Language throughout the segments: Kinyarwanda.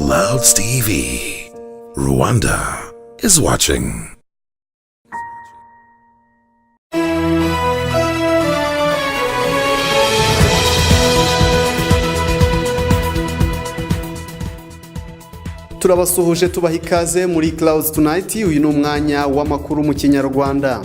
Clouds TV. Rwanda is watching. Turabasuhuje tubaha ikaze muri Clouds Tonight. Uyu ni umwanya w'amakuru mu Kinyarwanda.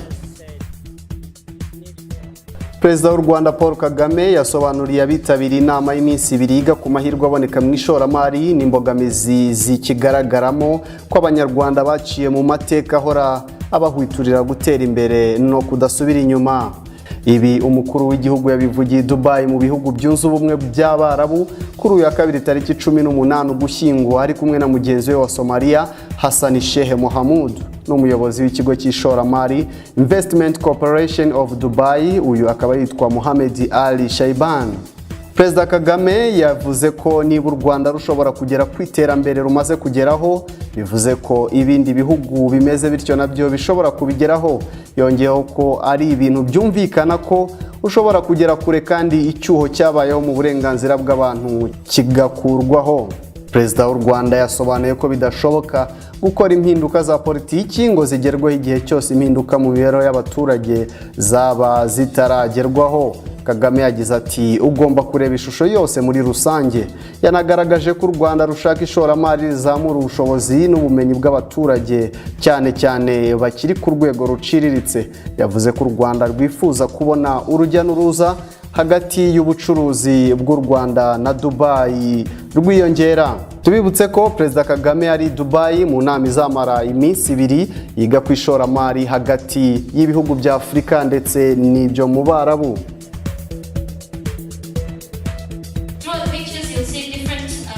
Perezida w'u Rwanda Paul Kagame yasobanuriye abitabiriye inama y'iminsi ibiri yiga ku mahirwe aboneka mu ishoramari n'imbogamizi zikigaragaramo ko abanyarwanda baciye mu mateka ahora abihwiturira gutera imbere no kudasubira inyuma. Ibi umukuru w'igihugu yabivugiye Dubai mu bihugu byunze ubumwe by'Abarabu kuri uyu wa kabiri tariki 18 Ugushyingo ari kumwe na mugenzi we wa Somalia Hassan Sheikh Mohamud n'umuyobozi w'ikigo cy'ishoramari Investment Corporation of Dubai. Uyu akaba yitwa Mohamed Ali Shaiban. Perezida Kagame yavuze ko niba u Rwanda rushobora kugera ku iterambere rumaze kugeraho, bivuze ko ibindi bihugu bimeze bityo nabyo bishobora kubigeraho. Yongeyeho ko ari ibintu byumvikana ko ushobora kugera kure kandi icyuho cyabayeho mu burenganzira bw'abantu kigakurwaho. Perezida w'u Rwanda yasobanuye ko bidashoboka gukora impinduka za politiki ngo zigerweho igihe cyose impinduka mu mibereho y'abaturage zaba zitaragerwaho. Kagame yagize ati ugomba kureba ishusho yose muri rusange. Yanagaragaje ko u Rwanda rushaka ishoramari rizamura ubushobozi n'ubumenyi bw'abaturage cyane cyane bakiri ku rwego ruciriritse. Yavuze ko u Rwanda rwifuza kubona urujya n'uruza hagati y'ubucuruzi bw'u Rwanda na Dubai rwiyongera. Tubibutse ko Perezida Kagame ari Dubai mu nama izamara iminsi ibiri yiga ku ishoramari hagati y'ibihugu bya Afurika ndetse n'ibyo mu Barabu.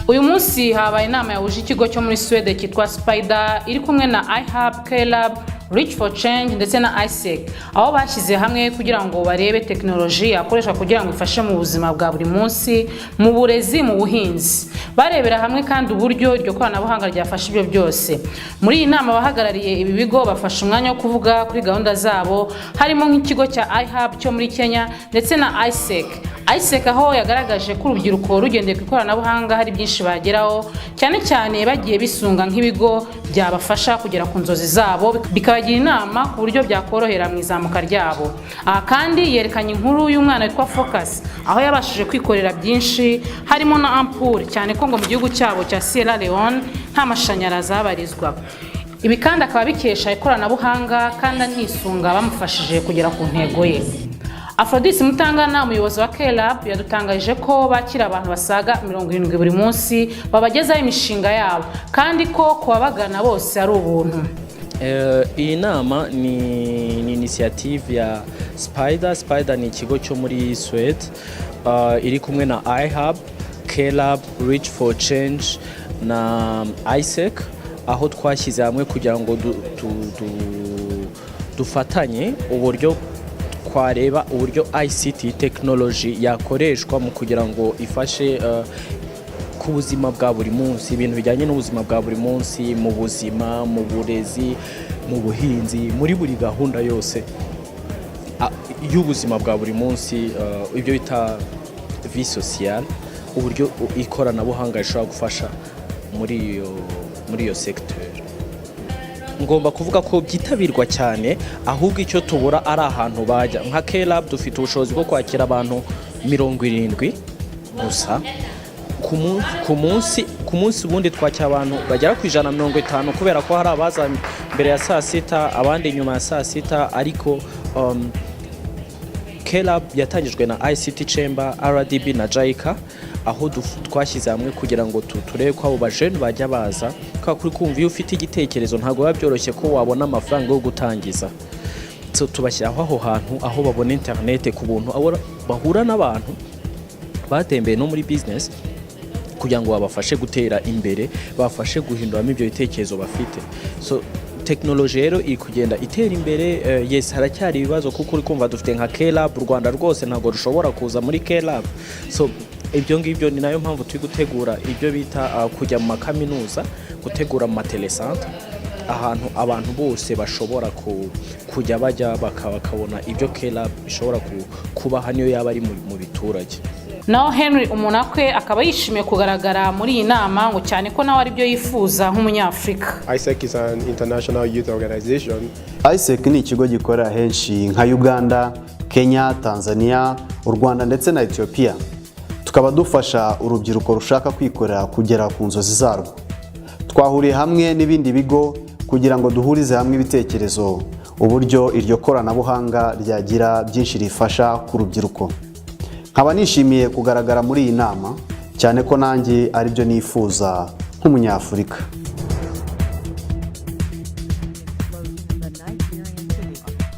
Uyu munsi habaye inama yahuje ikigo cyo muri Sweden cyitwa Spider iri kumwe na iHub, K-Lab, Reach for Change ndetse na ISEC, aho bashyize hamwe kugira ngo barebe teknoloji yakoreshwa kugira ngo ifashe mu buzima bwa buri munsi, mu burezi, mu buhinzi. Barebera hamwe kandi uburyo iryo koranabuhanga ryafasha ibyo byose. Muri iyi nama bahagarariye ibi bigo bafashe umwanya wo kuvuga kuri gahunda zabo, harimo nk'ikigo cya iHub cyo muri Kenya ndetse na ISEC. ISEC aho yagaragaje ko urubyiruko rugendeye ku ikoranabuhanga hari byinshi bageraho, cyane cyane bagiye bisunga nk'ibigo byabafasha kugera ku nzozi zabo, bikabagira inama ku buryo byakorohera mu izamuka ryabo. Aha kandi yerekanye inkuru y'umwana witwa Focus aho yabashije kwikorera byinshi harimo na ampure, cyane ko ngo mu gihugu cyabo cya Sierra Leone nta mashanyarazi abarizwa. Ibi kandi akaba bikesha ikoranabuhanga kandi anisunga bamufashije kugera ku ntego ye. Aphrodis Mutangana, umuyobozi wa K-Lab, yadutangaje ko bakira abantu basaga 70 buri munsi babagezaho imishinga yabo kandi ko kubabagana bose ari ubuntu. Iyi nama ni initiative ya Spider ni ikigo cyo muri Sweden iri kumwe na iHub, K-Lab, Reach for Change na ISEC, aho twashyize hamwe kugira ngo dufatanye uburyo twareba uburyo ICT technology yakoreshwa mu kugira ngo ifashe ku buzima bwa buri munsi, ibintu bijyanye n'ubuzima bwa buri munsi, mu buzima, mu burezi, mu buhinzi, muri buri gahunda yose y'ubuzima bwa buri munsi, ibyo bita vie sociale, uburyo ikoranabuhanga rishobora gufasha muri iyo secteur. Ngomba kuvuga ko byitabirwa cyane, ahubwo icyo tubura ari ahantu bajya. Nka K-Lab dufite ubushobozi bwo kwakira abantu 70 gusa ku munsi ubundi twakira abantu bagera ku 150 kubera ko hari abaza mbere ya saa sita abandi nyuma ya saa sita. Ariko K-Lab yatangijwe na ICT Chamber, RDB na JICA, aho twashyize hamwe kugira ngo turebe ko abo bajene bajya baza. Kuri kumva iyo ufite igitekerezo ntabwo biba byoroshye ko wabona amafaranga yo gutangiza. So tubashyiraho aho hantu aho babona internet ku buntu, bahura n'abantu batembeye no muri business kugira ngo babafashe gutera imbere, bafashe guhinduramo ibyo bitekerezo bafite. So teknoloji rero iri kugenda itera imbere. Yes, haracyari ibibazo kuko uri kumva dufite nka K-Lab, u Rwanda rwose ntabwo rushobora kuza muri K-Lab. So ibyo ngibyo ni nayo mpamvu turi gutegura ibyo bita kujya mu makaminuza, gutegura mu matelecentre, ahantu abantu bose bashobora kujya bajya bakabona ibyo K-Lab bishobora kubaha niyo yaba ari mu biturage. naho Henry Umunakwe akaba yishimiye kugaragara muri iyi nama ngo cyane ko nawe ari byo yifuza nk'umunyafrika. ISEC is an international youth organization. ISEC ni ikigo gikorera henshi nka Uganda, Kenya, Tanzania, u Rwanda ndetse na Ethiopia. Tukaba dufasha urubyiruko rushaka kwikorera kugera ku nzozi zarwo. Twahuriye hamwe n'ibindi bigo kugira ngo duhurize hamwe ibitekerezo uburyo iryo koranabuhanga ryagira byinshi rifasha ku rubyiruko. Nkaba nishimiye kugaragara muri iyi nama cyane ko nanjye ari byo nifuza nk'umunyafurika.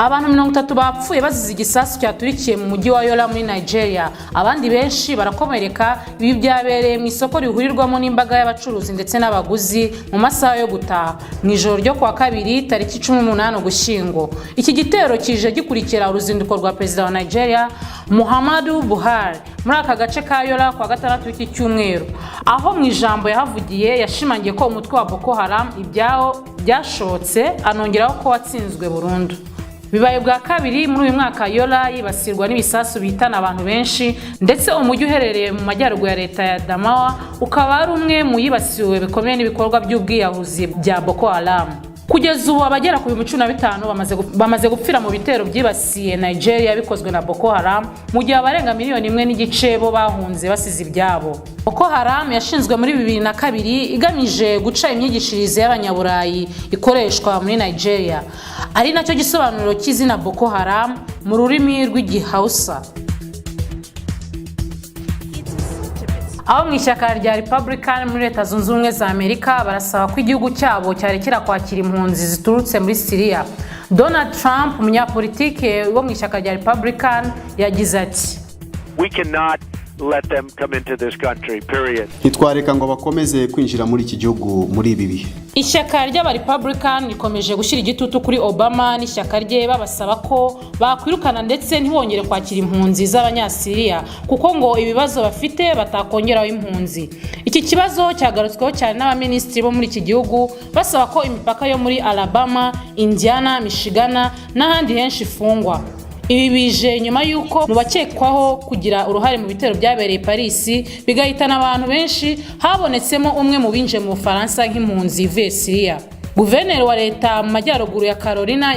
Abantu 30 bapfuye bazize igisasu cyaturikiye mu mujyi wa Yola muri Nigeria. Abandi benshi barakomereka. Ibi byabereye mu isoko rihurirwamo n'imbaga y'abacuruzi ndetse n'abaguzi mu masaha yo gutaha mu ijoro ryo kwa kabiri tariki 18 Ugushyingo. Iki gitero kije gikurikira uruzinduko rwa Perezida wa Nigeria Muhammadu Buhari muri aka gace ka Yola kwa gatandatu w'iki cyumweru, aho mu ijambo yahavugiye yashimangiye ko umutwe wa Boko Haram ibyaho byashotse, anongeraho ko watsinzwe burundu. Bibaye bwa kabiri muri uyu mwaka Yola yibasirwa n'ibisasu bitana abantu benshi, ndetse umujyi uherereye mu majyaruguru ya leta ya Adamawa ukaba ari umwe mu yibasiwe bikomeye n'ibikorwa by'ubwiyahuzi bya Boko Haram. Kugeza ubu abagera ku 15 bamaze gupfira mu bitero byibasiye Nigeria bikozwe na Boko Haram, mu gihe abarenga 1.5 miliyoni bo bahunze basize ibyabo. Boko Haram yashinzwe muri 2002 igamije guca imyigishirize y'abanyaburayi ikoreshwa muri Nigeria, ari nacyo gisobanuro cy'izina Boko Haram mu rurimi rw'Igihausa. Aho mu ishyaka rya Republican muri Leta Zunze Ubumwe za Amerika barasaba ko igihugu cyabo cyarekera kwakira impunzi ziturutse muri Syria. Donald Trump, umunyapolitike wo mu ishyaka rya Republican, yagize ati: We cannot let them come into this country, period. Ntitwareka ngo bakomeze kwinjira muri iki gihugu muri ibi bihe. Ishyaka ry'aba Republican rikomeje gushyira igitutu kuri Obama n'ishyaka rye babasaba ko bakwirukana ndetse ntibongere kwakira impunzi z'abanyasiriya kuko ngo ibibazo bafite batakongeraho impunzi. Iki kibazo cyagarutsweho cyane n'abaminisitiri bo muri iki gihugu basaba ko imipaka yo muri Alabama, Indiana, Michigan n'ahandi henshi ifungwa. Ibi bije nyuma yuko mu bakekwaho kugira uruhare mu bitero byabereye Paris bigahitana abantu benshi habonetsemo umwe mu binje mu Bufaransa nk'impunzi ivuye Syria. Guverineri wa leta mu majyaruguru ya Carolina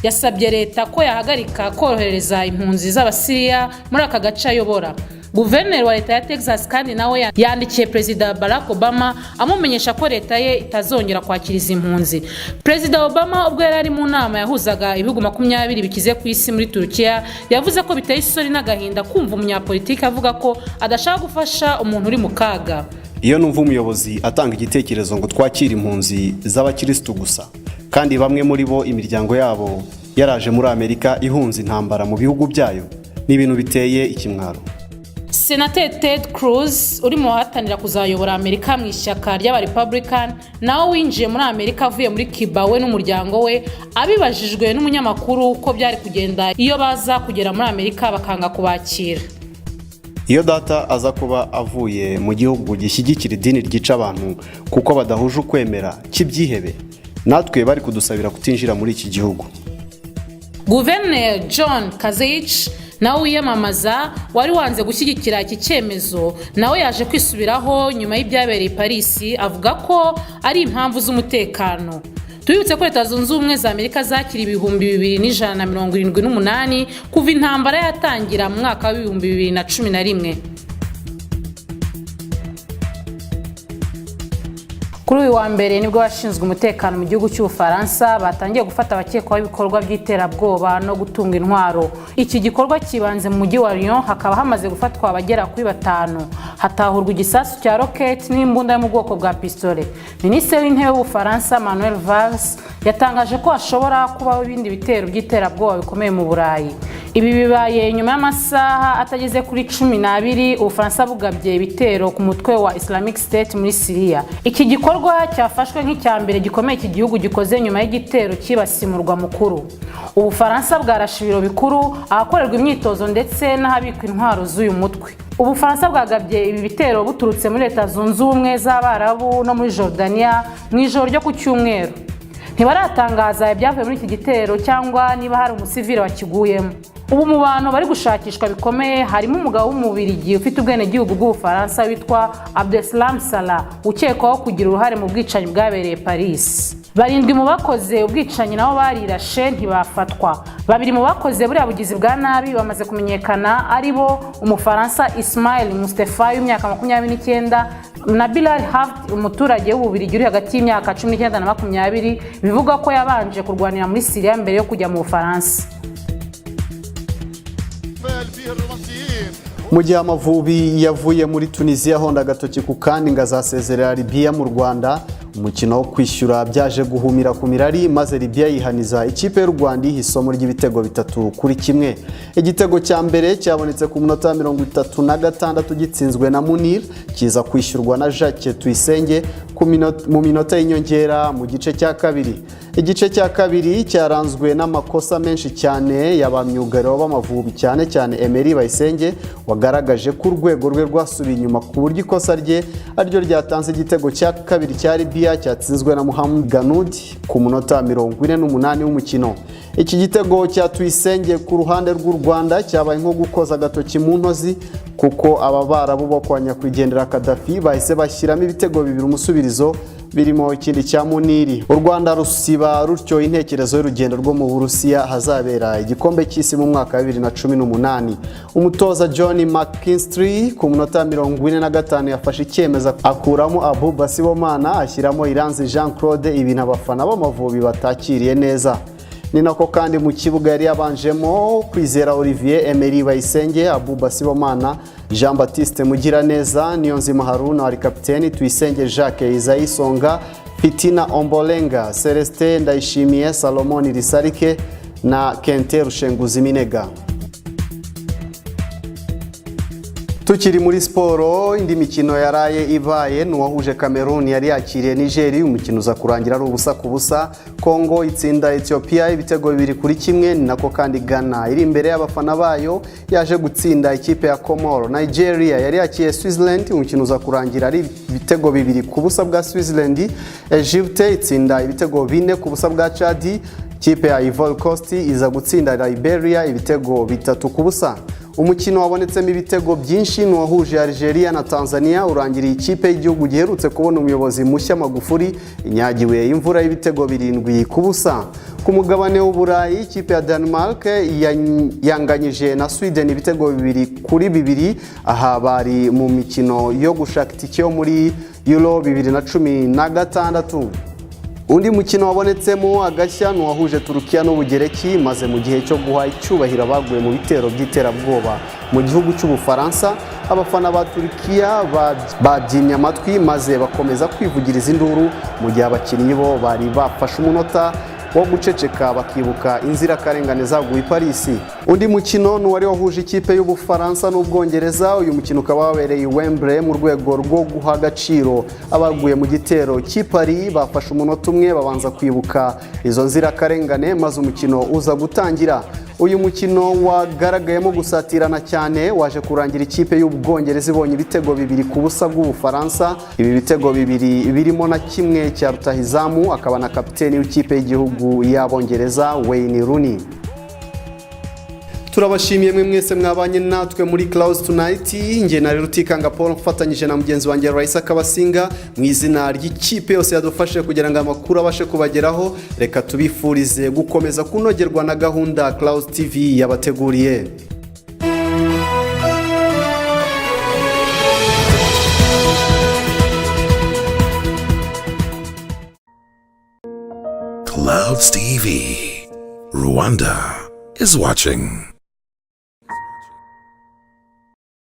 yasabye leta ko yahagarika korohereza impunzi z'abasiriya muri aka gace ayobora. Guverineri wa leta ya Texas kandi nawe yandikiye Perezida Barack Obama amumenyesha ko leta ye itazongera kwakiriza impunzi. Perezida Obama ubwo yari ari mu nama yahuzaga ibihugu 20 bikize ku isi muri Turukiya, yavuze ko biteye isoni n'agahinda kumva umunyapolitiki avuga ko adashaka gufasha umuntu uri mu kaga. Iyo numva umuyobozi atanga igitekerezo ngo twakire impunzi z'abakirisitu gusa, kandi bamwe muri bo imiryango yabo yaraje muri Amerika ihunze intambara mu bihugu byayo, ni ibintu biteye ikimwaro. Senateri Ted Cruz uri mu bahatanira kuzayobora Amerika mu ishyaka ry'aba Republican, nawe winjiye muri Amerika avuye muri Cuba we n'umuryango we, abibajijwe n'umunyamakuru ko byari kugenda iyo baza kugera muri Amerika bakanga kubakira. Iyo data aza kuba avuye mu gihugu gishyigikira idini ryica abantu kuko badahuje ukwemera cy'ibyihebe, natwe bari kudusabira kutinjira muri iki gihugu. Guverineri John Kasich nawe wiyamamaza wari wanze gushyigikira iki cyemezo, nawe yaje kwisubiraho nyuma y'ibyabereye Paris avuga ko ari impamvu z'umutekano. Tubibutse ko Leta Zunze Ubumwe za Amerika zakira 2178 kuva intambara yatangira mu mwaka wa 2011. Kuri uyu wa mbere nibwo bashinzwe umutekano mu gihugu cy'Ubufaransa batangiye gufata abakekwaho ibikorwa by'iterabwoba no gutunga intwaro. Iki gikorwa kibanze mu mujyi wa Lyon, hakaba hamaze gufatwa abagera kuri 5. Hatahurwa igisasu cya rocket n'imbunda yo mu bwoko bwa pistole. Minisitiri w'intebe w'Ubufaransa Manuel Valls yatangaje ko hashobora kubaho ibindi bitero by'iterabwoba bikomeye mu Burayi. Ibi bibaye nyuma y'amasaha atageze kuri 12 Ubufaransa bugabye ibitero ku mutwe wa Islamic State muri Syria. Iki gikorwa cyafashwe nk'icyambere gikomeye iki gihugu gikoze nyuma y'igitero kibasimurwa mukuru. Ubufaransa bwarashe ibiro bikuru ahakorerwa imyitozo ndetse n'ahabikwa intwaro z'uyu mutwe. Ubufaransa bwagabye ibi bitero buturutse muri Leta Zunze Ubumwe z'Abarabu no muri Jordania mu ijoro ryo ku cyumweru. ntibaratangaza ibyavuye muri iki gitero cyangwa niba hari umusivile wakiguyemo. Ubu mu bantu bari gushakishwa bikomeye harimo umugabo w'umubirigi ufite ubwenegihugu bw'Ubufaransa witwa Abdeslam Salah ukekwaho kugira uruhare mu bwicanyi bwabereye Paris. Barindwi mu bakoze ubwicanyi nabo barirashe ntibafatwa. Babiri mu bakoze buriya bugizi bwa nabi bamaze kumenyekana ari bo Umufaransa Ismail Mustafa w'imyaka 29 na Bilal Haft umuturage w'Ububirigi uri hagati y'imyaka 19 na 20 bivuga ko yabanje kurwanira muri Syria mbere yo kujya mu Bufaransa. Mu gihe Amavubi yavuye muri Tunisia honda agatoki ku kandi ngazasezerera Libya mu Rwanda, umukino wo kwishyura byaje guhumira ku mirari maze Libya yihaniza ikipe y'u Rwanda ihisomo ry'ibitego 3-1. Igitego cya mbere cyabonetse ku munota 36 gitsinzwe na Munir, kiza kwishyurwa na Jacques Tuyisenge mu minota y'inyongera mu gice cya kabiri. Igice cya kabiri cyaranzwe n'amakosa menshi cyane y'abamyugariro b'Amavubi cyane cyane Emery Bayisenge wagaragaje ko urwego rwe rwasubiye inyuma ku buryo ikosa rye ariryo ryatanze igitego cya kabiri cya Libya cyatsinzwe na Mohamed Ganoud ku munota 48 w'umukino. Iki gitego cya Tuyisenge ku ruhande rw'u Rwanda cyabaye nko gukoza agatoki mu ntozi kuko aba Barabu bo kwa nyakwigendera Gaddafi bahise bashyiramo ibitego 2 umusubirizo birimo ikindi cya Muniri. U Rwanda rusiba rutyo intekerezo y'urugendo rwo mu Burusiya hazabera igikombe cy'isi mu mwaka wa 2018. Umutoza John McKinstry ku munota 45 yafashe icyemezo akuramo Abu Basibomana ashyiramo Iranzi Jean Claude, ibintu abafana b'Amavubi batakiriye neza. Ni nako kandi mu kibuga yari yabanjemo Kwizera Olivier, Emery Bayisenge, Abu Basibomana, Jean Baptiste Mugiraneza, Niyonzima Haruna wari kapiteni, Tuyisenge Jacques Isayi Songa, Fitina Ombolenga, Celestin Ndayishimiye, Salomon Risarike na Kente Rushenguzi Minega. Tukiri muri siporo, indi mikino yaraye ibaye n'uwahuje Cameroon yari yakiriye Nigeria, umukino uza kurangira ari ubusa ku busa. Congo itsinda Ethiopia ibitego 2-1, ni nako kandi Ghana iri imbere y'abafana bayo yaje gutsinda ikipe ya Comoro. Nigeria yari yakiriye Switzerland, umukino uza kurangira ari ibitego 2 ku busa bwa Switzerland. Egypte itsinda ibitego 4 ku busa bwa Chad. Ikipe ya Ivory Coast iza gutsinda Liberia ibitego 3 ku busa. Umukino wabonetsemo ibitego byinshi n'uwahuje Algeria na Tanzania urangiriye ikipe y'igihugu giherutse kubona umuyobozi mushya Magufuli inyagiwe imvura y'ibitego 7 ku busa. Ku mugabane w'Uburayi ikipe ya Denmark yanganyije na Sweden ibitego 2-2 aha bari mu mikino yo gushaka itike yo muri Euro 2016. Undi mukino wabonetsemo agashya n'uwahuje Turukiya n'Ubugereki maze mu gihe cyo guha icyubahiro abaguye mu bitero by'iterabwoba mu gihugu cy'Ubufaransa, abafana ba Turukiya babyimye amatwi maze bakomeza kwivugiriza induru mu gihe abakinnyi bo bari bafashe umunota wo guceceka bakibuka inzirakarengane zaguye i Paris. Undi mukino n'uwari wahuje ikipe y'Ubufaransa n'Ubwongereza, uyu mukino ukaba wabereye i Wembley mu rwego rwo guha agaciro abaguye mu gitero cy'i Paris. Bafashe umunota umwe babanza kwibuka izo nzirakarengane maze umukino uza gutangira. Uyu mukino wagaragayemo gusatirana cyane waje kurangira ikipe y'Ubwongereza ibonye ibitego 2 ku busa bw'Ubufaransa. Ibi bitego 2 birimo na kimwe cya rutahizamu akaba na kapiteni w'ikipe y'igihugu y'Abongereza Wayne Rooney. Turabashimiye mwe mwese mwabanye natwe muri Clouds Tonight. Nge na Rutikanga Paul mfatanyije na mugenzi wanjye Raisa Kabasinga mu izina ry'ikipe yose yadufashe kugira ngo amakuru abashe kubageraho. Reka tubifurize gukomeza kunogerwa na gahunda Clouds TV yabateguriye. Clouds TV. Rwanda is watching.